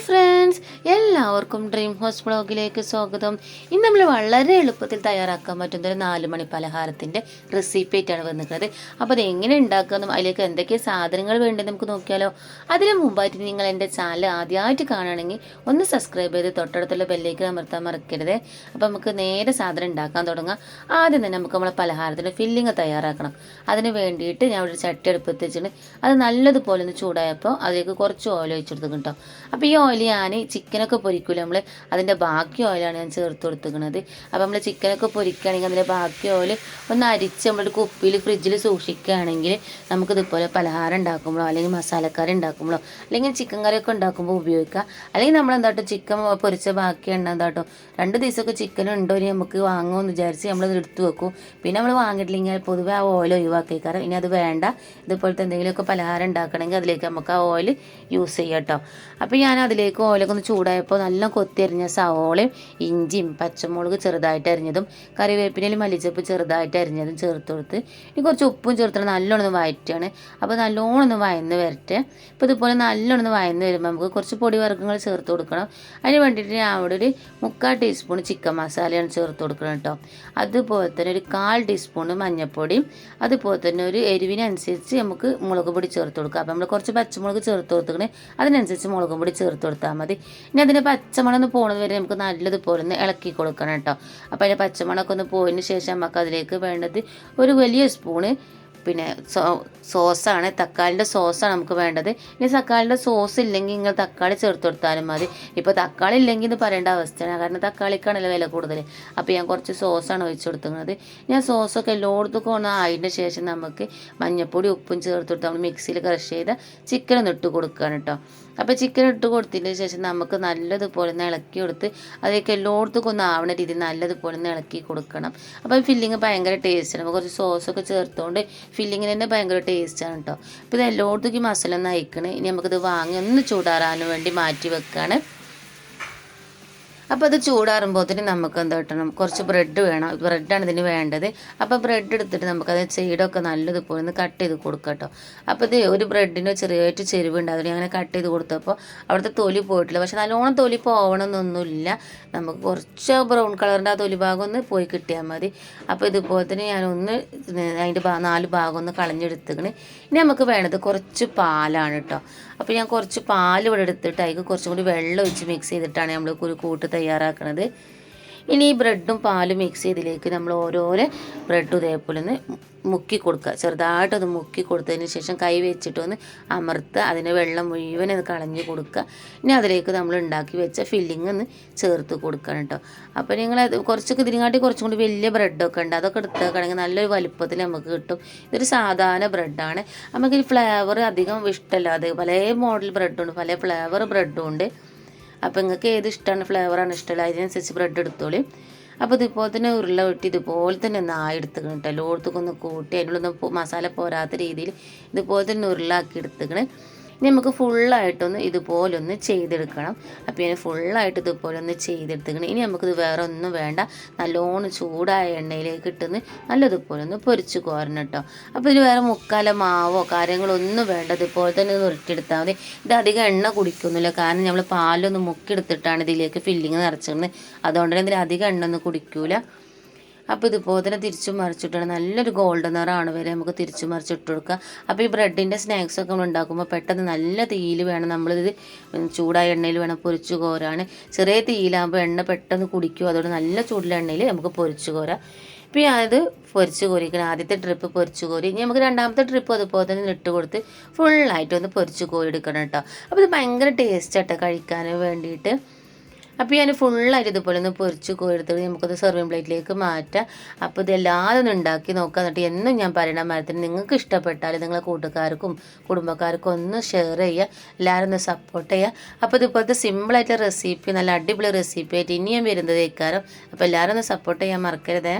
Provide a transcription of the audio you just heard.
Friends, എല്ലാവർക്കും dream house വ്ളോഗിലേക്ക് സ്വാഗതം. ഇന്ന് നമ്മൾ വളരെ എളുപ്പത്തിൽ തയ്യാറാക്കാൻ പറ്റുന്ന ഒരു 4 മണി പലഹാരത്തിൻ്റെ റെസിപ്പി ആയിട്ടാണ് വന്നിട്ടുള്ളത്. അപ്പോൾ അത് എങ്ങനെ ഉണ്ടാക്കാമെന്നും അതിലേക്ക് എന്തൊക്കെ സാധനങ്ങൾ വേണ്ടതെന്ന് നമുക്ക് നോക്കിയാലോ. അതിന് മുമ്പായിട്ട് നിങ്ങൾ എൻ്റെ ചാനൽ ആദ്യമായിട്ട് കാണുകയാണെങ്കിൽ ഒന്ന് സബ്സ്ക്രൈബ് ചെയ്ത് തൊട്ടടുത്തുള്ള ബെല്ലേക്ക് അമർത്താൻ മറക്കരുത്. അപ്പോൾ നമുക്ക് നേരെ സാധനം ഉണ്ടാക്കാൻ തുടങ്ങാം. ആദ്യം തന്നെ നമുക്ക് നമ്മളെ പലഹാരത്തിൻ്റെ ഫില്ലിങ് തയ്യാറാക്കണം. അതിന് വേണ്ടിയിട്ട് ഞാൻ ഒരു ചട്ടി അടുപ്പത്ത് വെച്ചിട്ട് അത് നല്ലതുപോലെ ഒന്ന് ചൂടായപ്പോൾ അതിലേക്ക് കുറച്ച് ഓയിൽ ഒഴിച്ചെടുത്ത് കേട്ടോ. അപ്പോൾ ഈ ഓയിൽ ഞാൻ ചിക്കനൊക്കെ പൊരിക്കില്ല, നമ്മൾ അതിൻ്റെ ബാക്കി ഓയിലാണ് ഞാൻ ചേർത്ത് കൊടുത്തിരിക്കുന്നത്. അപ്പോൾ നമ്മൾ ചിക്കനൊക്കെ പൊരിക്കുകയാണെങ്കിൽ അതിൻ്റെ ബാക്കി ഓയിൽ ഒന്ന് അരിച്ച് നമ്മളൊരു കുപ്പിയിൽ ഫ്രിഡ്ജിൽ സൂക്ഷിക്കുകയാണെങ്കിൽ നമുക്കിതുപോലെ പലഹാരം ഉണ്ടാക്കുമ്പോഴോ അല്ലെങ്കിൽ മസാലക്കറി ഉണ്ടാക്കുമ്പോഴോ അല്ലെങ്കിൽ ചിക്കൻ കറിയൊക്കെ ഉണ്ടാക്കുമ്പോൾ ഉപയോഗിക്കാം. അല്ലെങ്കിൽ നമ്മൾ എന്താട്ടോ ചിക്കൻ പൊരിച്ച ബാക്കി എണ്ണ എന്താട്ടോ 2 ദിവസമൊക്കെ ചിക്കൻ ഉണ്ടോ ഇനി നമുക്ക് വാങ്ങുമെന്ന് വിചാരിച്ച് നമ്മളത് എടുത്ത് വെക്കും. പിന്നെ നമ്മൾ വാങ്ങിയിട്ടില്ലെങ്കിൽ പൊതുവെ ആ ഓയിൽ ഒഴിവാക്കിയേക്കാരം. ഇനി അത് വേണ്ട, ഇതുപോലത്തെ എന്തെങ്കിലുമൊക്കെ പലഹാരം ഉണ്ടാക്കണമെങ്കിൽ അതിലേക്ക് നമുക്ക് ആ ഓയിൽ യൂസ് ചെയ്യാം കേട്ടോ. അപ്പോൾ ഞാൻ അതിലേക്ക് ഓയിലൊക്കെ ഒന്ന് ചൂടായപ്പോൾ നല്ല കൊത്തി അരിഞ്ഞ സവോളയും ഇഞ്ചിയും പച്ചമുളക് ചെറുതായിട്ട് അരിഞ്ഞതും കറിവേപ്പിനയിൽ മല്ലിച്ചപ്പ് ചെറുതായിട്ട് അരിഞ്ഞതും ചേർത്ത് കൊടുത്ത് ഇനി കുറച്ച് ഉപ്പും ചേർത്തിട്ട് നല്ലോണം വഴറ്റുകയാണ്. അപ്പോൾ നല്ലോണം ഒന്ന് വഴന്ന് വരട്ടെ. ഇപ്പോൾ ഇതുപോലെ നല്ലോണം വഴന്ന് വരുമ്പോൾ നമുക്ക് കുറച്ച് പൊടി വർഗ്ഗങ്ങൾ ചേർത്ത് കൊടുക്കണം. അതിന് വേണ്ടിയിട്ട് ഞാൻ അവിടെ ഒരു 3/4 ടീസ്പൂൺ ചിക്കൻ മസാലയാണ് ചേർത്ത് കൊടുക്കണം കേട്ടോ. അതുപോലെ തന്നെ ഒരു 1/4 ടീസ്പൂൺ മഞ്ഞൾപ്പൊടിയും അതുപോലെ തന്നെ ഒരു എരിവിനനുസരിച്ച് നമുക്ക് മുളക് പൊടി ചേർത്ത് കൊടുക്കുക. അപ്പോൾ നമ്മൾ കുറച്ച് പച്ചമുളക് ചേർത്ത് കൊടുത്തിട്ട് അതിനനുസരിച്ച് മുളകും പൊടി ചേർത്ത് കൊടുത്താൽ മതി. ഇനി അതിൻ്റെ പച്ചമണം ഒന്ന് പോകുന്നത് വരെ നമുക്ക് നല്ലതുപോലെ ഒന്ന് ഇളക്കി കൊടുക്കണം കേട്ടോ. അപ്പോൾ അതിൻ്റെ പച്ചമണമൊക്കെ ഒന്ന് പോയതിന് ശേഷം നമുക്ക് അതിലേക്ക് വേണ്ടത് ഒരു വലിയ സ്പൂണ് പിന്നെ സോസാണ്, തക്കാളിൻ്റെ സോസാണ് നമുക്ക് വേണ്ടത്. ഇനി തക്കാളിൻ്റെ സോസ് ഇല്ലെങ്കിൽ നിങ്ങൾ തക്കാളി ചേർത്ത് കൊടുത്താലും മതി. ഇപ്പോൾ തക്കാളി ഇല്ലെങ്കിൽ എന്ന് പറയേണ്ട അവസ്ഥയാണ്, കാരണം തക്കാളിക്കാണല്ലോ വില കൂടുതൽ. അപ്പോൾ ഞാൻ കുറച്ച് സോസാണ് ഒഴിച്ച് കൊടുക്കുന്നത്. ഞാൻ സോസൊക്കെ എല്ലായിടത്തും കൊണ്ട് ആയതിന് ശേഷം നമുക്ക് മഞ്ഞൾപ്പൊടി ഉപ്പും ചേർത്ത് കൊടുത്ത് നമ്മൾ മിക്സിയിൽ ക്രഷ് ചെയ്ത ചിക്കൻ ഒന്ന് ഇട്ട് കൊടുക്കുകയാണ് കേട്ടോ. അപ്പോൾ ചിക്കൻ ഇട്ട് കൊടുത്തതിന് ശേഷം നമുക്ക് നല്ലതുപോലെ ഒന്ന് ഇളക്കി കൊടുത്ത് അതിലേക്ക് എല്ലായിടത്തും ഒന്ന് ആവണ രീതിയിൽ നല്ലതുപോലെ ഒന്ന് ഇളക്കി കൊടുക്കണം. അപ്പോൾ ഫില്ലിങ് ഭയങ്കര ടേസ്റ്റാണ്. നമുക്ക് കുറച്ച് സോസൊക്കെ ചേർത്തുകൊണ്ട് ഫില്ലിങ്ങിന് തന്നെ ഭയങ്കര ടേസ്റ്റാണ് കേട്ടോ. അപ്പോൾ ഇത് എല്ലായിടത്തേക്കും ഈ മസാല ഒന്ന് അയക്കണേ. ഇനി നമുക്കിത് വാങ്ങി ഒന്ന് ചൂടാറാൻ വേണ്ടി മാറ്റി വെക്കുകയാണ്. അപ്പോൾ അത് ചൂടാറുമ്പോഴത്തേന് നമുക്ക് എന്താ കിട്ടണം, കുറച്ച് ബ്രെഡ് വേണം. ബ്രെഡാണ് ഇതിന് വേണ്ടത്. അപ്പോൾ ബ്രെഡ് എടുത്തിട്ട് നമുക്കത് സൈഡൊക്കെ നല്ലതുപോലെ ഒന്ന് കട്ട് ചെയ്ത് കൊടുക്കാം കേട്ടോ. അപ്പോൾ ഇത് ഒരു ബ്രെഡിന് ചെറിയായിട്ട് ചെരുവുണ്ട്, അതിന് അങ്ങനെ കട്ട് ചെയ്ത് കൊടുത്തപ്പോൾ അവിടുത്തെ തൊലി പോയിട്ടില്ല. പക്ഷെ നല്ലോണം തൊലി പോകണമെന്നൊന്നുമില്ല, നമുക്ക് കുറച്ച് ബ്രൗൺ കളറിൻ്റെ ആ തൊലി ഭാഗം ഒന്ന് പോയി കിട്ടിയാൽ മതി. അപ്പോൾ ഇതുപോലെ തന്നെ ഞാനൊന്ന് അതിൻ്റെ 4 ഭാഗം ഒന്ന് കളഞ്ഞെടുത്തിക്കണ്. ഇനി നമുക്ക് വേണ്ടത് കുറച്ച് പാലാണ് കേട്ടോ. അപ്പോൾ ഞാൻ കുറച്ച് പാൽ ഇവിടെ എടുത്തിട്ട് അതിൽ കുറച്ചും കൂടി വെള്ളം ഒഴിച്ച് മിക്സ് ചെയ്തിട്ടാണ് നമ്മൾ ഒരു കൂട്ട് തയ്യാറാക്കുന്നത്. ഇനി ഈ ബ്രെഡും പാലും മിക്സ് ചെയ്തതിലേക്ക് നമ്മൾ ഓരോരോ ബ്രെഡും ഇതേപോലെ ഒന്ന് മുക്കി കൊടുക്കുക. ചെറുതായിട്ടൊന്ന് മുക്കി കൊടുത്തതിന് ശേഷം കൈ വെച്ചിട്ടൊന്ന് അമർത്തുക. അതിന് വെള്ളം മുഴുവൻ അത് കളഞ്ഞ് കൊടുക്കുക. ഇനി അതിലേക്ക് നമ്മൾ ഉണ്ടാക്കി വെച്ച ഫില്ലിങ് ഒന്ന് ചേർത്ത് കൊടുക്കണം കേട്ടോ. അപ്പോൾ നിങ്ങൾ കുറച്ചൊക്കെ ഇതിനെക്കാട്ടി കുറച്ചും കൂടി വലിയ ബ്രെഡൊക്കെ ഉണ്ട്, അതൊക്കെ എടുത്തേക്കാണെങ്കിൽ നല്ലൊരു വലുപ്പത്തിൽ നമുക്ക് കിട്ടും. ഇതൊരു സാധാരണ ബ്രെഡാണ്. നമുക്ക് ഈ ഫ്ലേവർ അധികം ഇഷ്ടമല്ല, അത് പല മോഡൽ ബ്രെഡുണ്ട്, പല ഫ്ലേവർ ബ്രെഡും ഉണ്ട്. അപ്പോൾ നിങ്ങൾക്ക് ഏത് ഇഷ്ടമാണ്, ഫ്ലേവറാണ് ഇഷ്ടമല്ല, അതിനനുസരിച്ച് ബ്രെഡ് എടുത്തോളി. അപ്പോൾ ഇതുപോലെ തന്നെ ഉരുള വെട്ടി ഇതുപോലെ തന്നെ നായി എടുത്തുക്കണം കേട്ടോ. എല്ലായിടത്തേക്കും ഒന്ന് കൂട്ടി അതിനുള്ളൊന്നും മസാല പോരാത്ത രീതിയിൽ ഇതുപോലെ തന്നെ ഉരുളാക്കി എടുത്തുക്കണ്. ഇനി നമുക്ക് ഫുള്ളായിട്ടൊന്ന് ഇതുപോലെ ഒന്ന് ചെയ്തെടുക്കണം. അപ്പോൾ ഞാൻ ഫുള്ളായിട്ട് ഇതുപോലെ ഒന്ന് ചെയ്തെടുത്തുക്കണം. ഇനി നമുക്കിത് വേറെ ഒന്നും വേണ്ട, നല്ലോണം ചൂടായ എണ്ണയിലേക്ക് ഇട്ടുന്ന് നല്ലതുപോലെ ഒന്ന് പൊരിച്ച് കോരണം കേട്ടോ. അപ്പോൾ ഇതിൽ വേറെ മുക്കാല മാവോ കാര്യങ്ങളൊന്നും വേണ്ട, ഇതുപോലെ തന്നെ ഉരുട്ടിയെടുത്താൽ മതി. ഇത് അധികം എണ്ണ കുടിക്കൊന്നുമില്ല, കാരണം നമ്മൾ പാലൊന്ന് മുക്കിയെടുത്തിട്ടാണ് ഇതിലേക്ക് ഫില്ലിങ് നിറച്ചിരുന്നത്, അതുകൊണ്ട് തന്നെ ഇതിൽ അധികം എണ്ണ ഒന്നും കുടിക്കൂല. അപ്പോൾ ഇതുപോലെ തന്നെ തിരിച്ചു മറിച്ചിട്ടാണ് നല്ലൊരു ഗോൾഡൻ നിറമാണ് വരെ നമുക്ക് തിരിച്ചു മറിച്ചിട്ട് കൊടുക്കുക. അപ്പോൾ ഈ ബ്രെഡിൻ്റെ സ്നാക്സൊക്കെ നമ്മൾ ഉണ്ടാക്കുമ്പോൾ പെട്ടെന്ന് നല്ല തീയിൽ വേണം നമ്മളിത് ചൂടായ എണ്ണയിൽ വേണം പൊരിച്ചു കോരാണ്. ചെറിയ തീയിലാകുമ്പോൾ എണ്ണ പെട്ടെന്ന് കുടിക്കും, അതുകൊണ്ട് നല്ല ചൂടുള്ള എണ്ണയിൽ നമുക്ക് പൊരിച്ചു കോരാം. ഇപ്പോൾ ഞാനത് പൊരിച്ച് കോരിക്കണം. ആദ്യത്തെ ട്രിപ്പ് പൊരിച്ച് കോരി, ഇനി നമുക്ക് രണ്ടാമത്തെ ട്രിപ്പ് അതുപോലെ തന്നെ ഇട്ട് കൊടുത്ത് ഫുള്ളായിട്ടൊന്ന് പൊരിച്ച് കോരി എടുക്കണം കേട്ടോ. അപ്പോൾ ഇത് ഭയങ്കര ടേസ്റ്റ് ആട്ടോ കഴിക്കാൻ വേണ്ടിയിട്ട്. അപ്പോൾ ഞാൻ ഫുള്ളായിട്ട് ഇതുപോലെ ഒന്ന് പൊരിച്ച് കോരിയെടുത്തിട്ട് നമുക്കത് സെർവിങ് പ്ലേറ്റിലേക്ക് മാറ്റാം. അപ്പോൾ ഇതെല്ലാതും ഒന്ന് ഉണ്ടാക്കി നോക്കുക. എന്നിട്ട് എന്നും ഞാൻ പറയണ മരത്തിന് നിങ്ങൾക്ക് ഇഷ്ടപ്പെട്ടാൽ നിങ്ങളെ കൂട്ടുകാർക്കും കുടുംബക്കാർക്കും ഒന്ന് ഷെയർ ചെയ്യുക, എല്ലാവരും ഒന്ന് സപ്പോർട്ട് ചെയ്യുക. അപ്പോൾ ഇതുപോലത്തെ സിമ്പിളായിട്ടുള്ള റെസിപ്പി, നല്ല അടിപൊളി റെസിപ്പി ആയിട്ട് ഇനിയും വരുന്നത് കേൾക്കാറും. അപ്പോൾ എല്ലാവരും ഒന്ന് സപ്പോർട്ട് ചെയ്യാൻ മറക്കരുതേ.